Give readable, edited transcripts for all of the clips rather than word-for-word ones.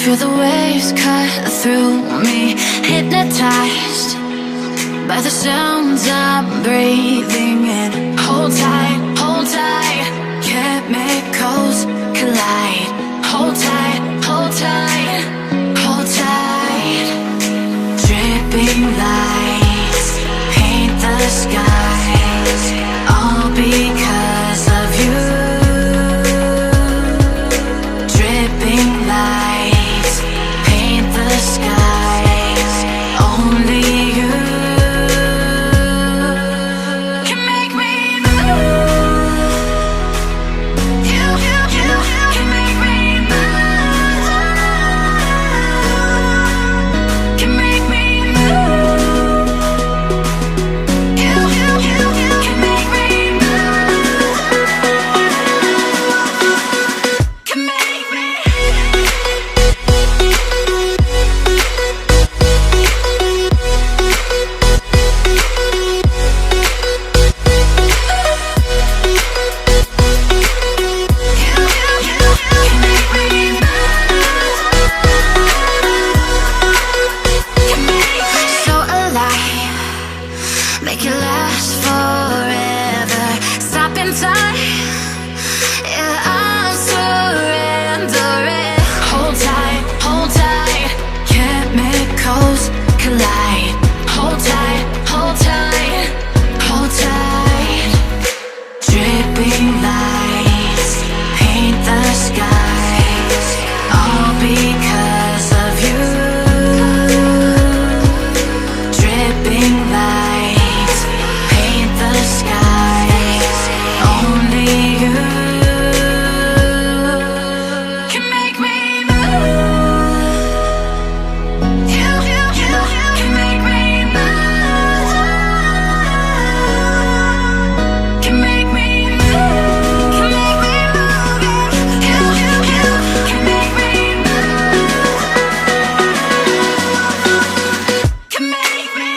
Feel the waves cut through me, hypnotized by the sounds I'm breathing in. Hold tight, hold tight, chemicals collide. Hold tight, hold tight, hold tight. Dripping lights paint the skies, all because of you. Dripping lights paint the skies, only you can make me move. You can make me move. Can make me move. You can make me move. Can make me. So alive, make it last forever. Stop in time, yeah, I'm surrendering. Hold tight, chemicals collide. Hold tight, hold tight, hold tight. Dripping lights paint the skies, all because of you. Dripping lights paint the skies, only you can make me move. You can make me move. Can make me move. Can make me move. You can make me move. Can make me.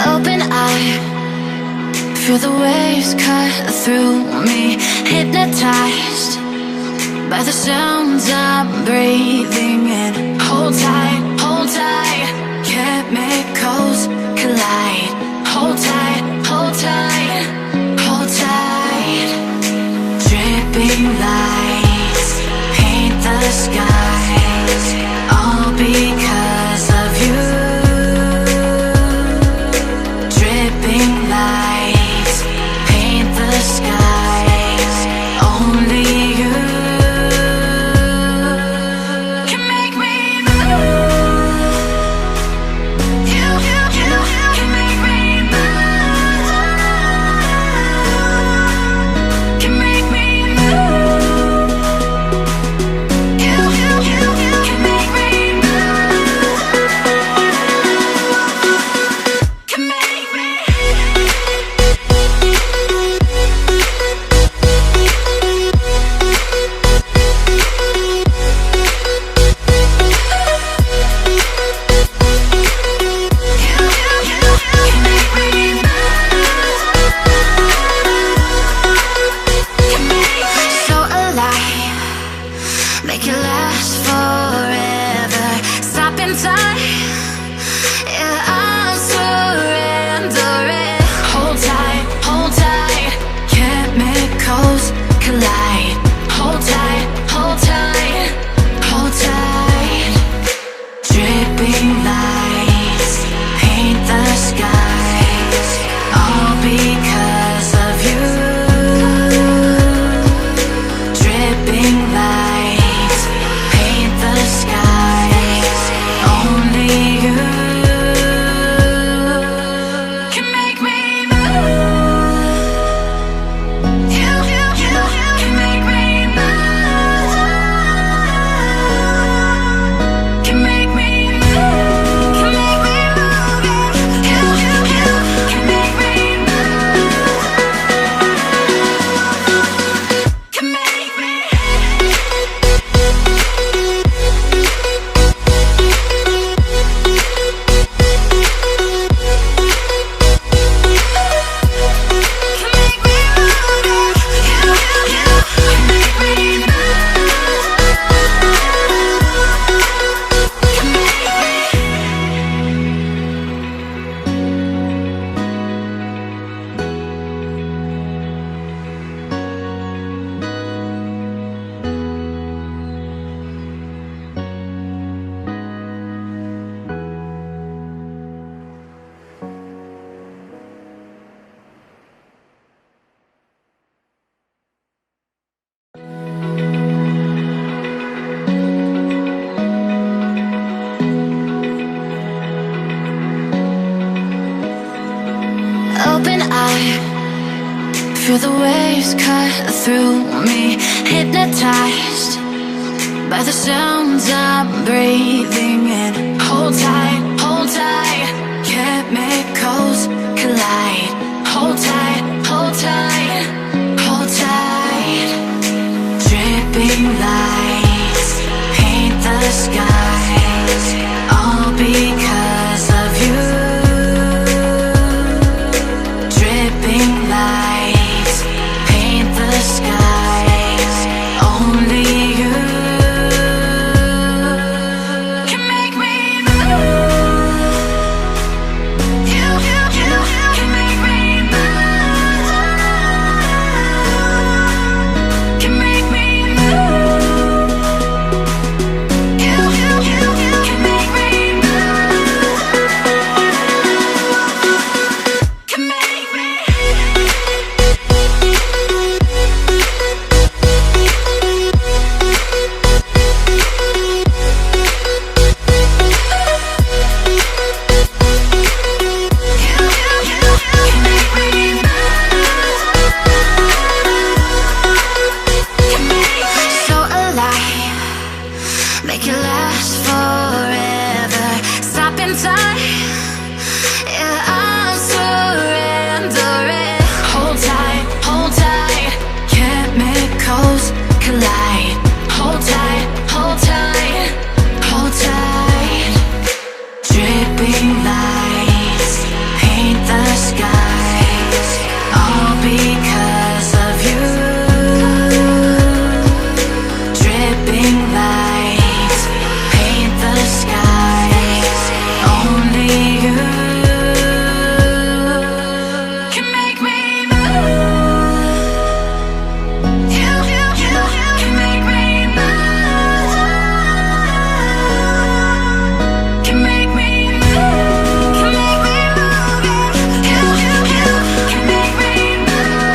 Open eye, feel the waves cut through me, hypnotized by the sounds I'm breathing in. Hold tight, chemicals collide. Hold tight, hold tight, hold tight. Dripping lights paint the skies, all because of you. Dripping lights paint the skies, only you can make me move. You Feel the waves cut through me, hypnotized by the sounds I'm breathing in. Hold tight, hold tight, chemicals collide. Hold tight, hold tight, hold tight. Dripping lights paint the skies, all because of you. Dripping lights paint the skies, only you can make me move. You can make me move. Can make me move. You can make me move. Can make me. So alive, make it last forever. Stop in time, yeah, I'm surrendering. Hold tight, chemicals collide. Hold tight, hold tight, hold tight. Dripping lights paint the skies, all because of you. Dripping lights paint the skies, only you can make me move. You can make me move. Can make me move. Can make me move. You can make me move.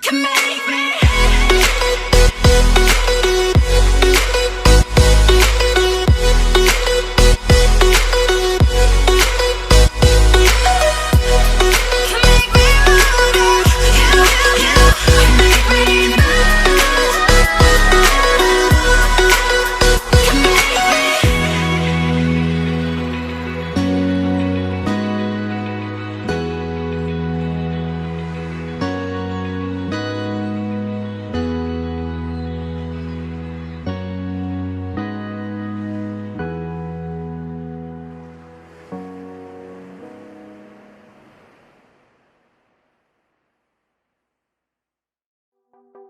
Can make me. Can make me move. You can make me move. Can make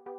me.